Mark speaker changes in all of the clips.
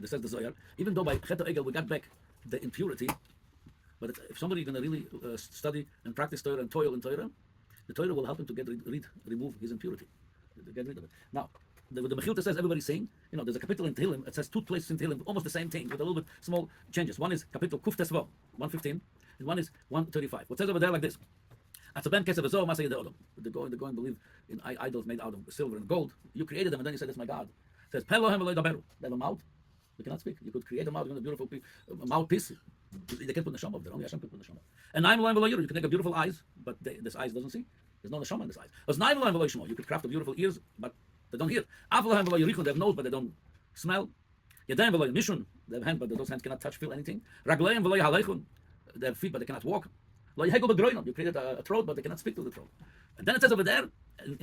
Speaker 1: This says the Zohar, even though by Chet Egel we got back the impurity, but if somebody is going to really study and practice Torah and toil in Torah, the Torah will help him to remove his impurity, to get rid of it. Now, the Mechilta says everybody's saying, there's a capital in Tehillim. It says two places in Tehillim, almost the same thing, with a little bit small changes. One is capital Kuf Tesvav, 115, and one is 135. What says over there like this? Atzaben Kesev Ezo Masay De'odom. The going believe in idols made out of silver and gold. You created them, and then you said, "That's my God." It says Pelohem V'lo Daberu. They have a mouth. They cannot speak. You could create a mouth, a beautiful mouthpiece. They can't put neshama up there. Only Hashem can put neshama. And Naim V'lo Yiru. You can make a beautiful eyes, but this eyes doesn't see. There's no neshama in this eyes. As Naim V'lo Shmo. You could craft a beautiful ears, but they don't hear. Av V'lo Yirichon. They have nose, but they don't smell. Yadayim V'lo Mishun. They have hands, but those hands cannot touch, feel anything. Ragleim V'lo Halechon. They have feet, but they cannot walk. You created a throat, but they cannot speak to the throat. And then it says over there, like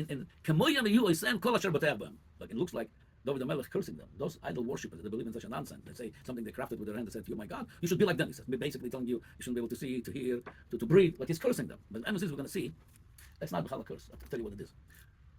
Speaker 1: it looks like David the Melech cursing them. Those idol worshippers, they believe in such a nonsense. They say something they crafted with their hand. They said to you, "My God, you should be like them." He says, basically telling you shouldn't be able to see, to hear, to breathe. Like he's cursing them. But as we're going to see, that's not a curse. I'll tell you what it is.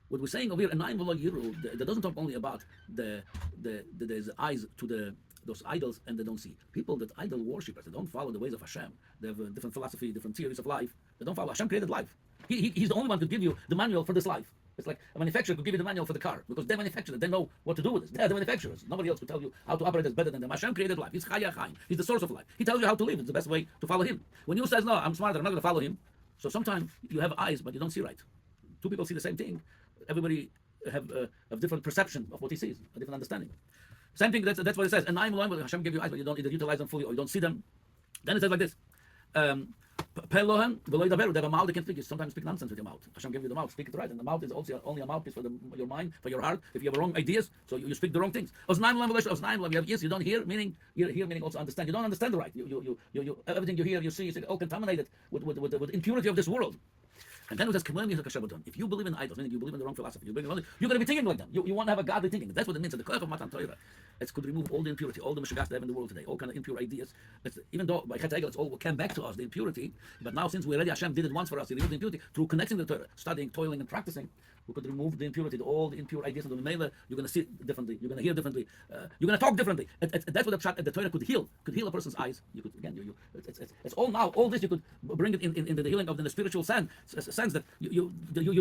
Speaker 1: What we're saying over here, that doesn't talk only about there's eyes to those idols and they don't see. People that idol worshippers, they don't follow the ways of Hashem. They have a different philosophy, different theories of life. They don't follow. Hashem created life. He's the only one to give you the manual for this life. It's like a manufacturer could give you the manual for the car because they manufacture it. They know what to do with it. They are the manufacturers. Nobody else could tell you how to operate it better than them. Hashem created life. He's Chaya Chaim. He's the source of life. He tells you how to live. It's the best way to follow him. When you say, "No, I'm smarter, I'm not going to follow him," so sometimes you have eyes but you don't see right. Two people see the same thing. Everybody have a different perception of what he sees, a different understanding. Same thing, that's what it says. And Hashem gave you eyes, but you don't either utilize them fully or you don't see them. Then it says like this. Pelohem, they have a mouth, they can speak. You sometimes speak nonsense with your mouth. Hashem gave you the mouth, speak it right. And the mouth is also only a mouthpiece for your mind, for your heart. If you have wrong ideas, so you speak the wrong things. You have ears, you don't hear, meaning also understand. You don't understand right. You everything you hear, you see, it's all contaminated with impurity of this world. And then it says, if you believe in idols, meaning you believe in the wrong philosophy, you're going to be thinking like them. You want to have a godly thinking. That's what it means. The koach of Matan Torah, it could remove all the impurity, all the mishagas they have in the world today, all kind of impure ideas. Even though by Chet Egel, it's all came back to us, the impurity. But now, since we already Hashem did it once for us, He removed the impurity through connecting the Torah, studying, toiling, and practicing. We could remove the impurity, all the impure ideas of the Mela. You're going to see differently. You're going to hear differently. You're going to talk differently. That's what the Torah could heal. Could heal a person's eyes. You could it's all now. All this you could bring it in the healing of the spiritual sense that you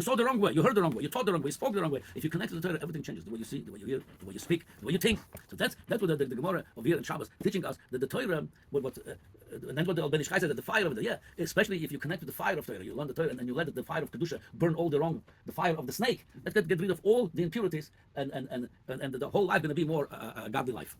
Speaker 1: saw the wrong way, you heard the wrong way, you taught the wrong way, you spoke the wrong way. If you connect to the Torah, everything changes. The way you see, the way you hear, the way you speak, the way you think. So that's what the Gemara of here in Shabbos teaching us that the Torah, and then what the Ben Ish Chai said, that the fire of the especially if you connect to the fire of Torah, you learn the Torah and then you let the fire of Kedusha burn all the fire of the snake. That get rid of all the impurities and the whole life going to be more a godly life.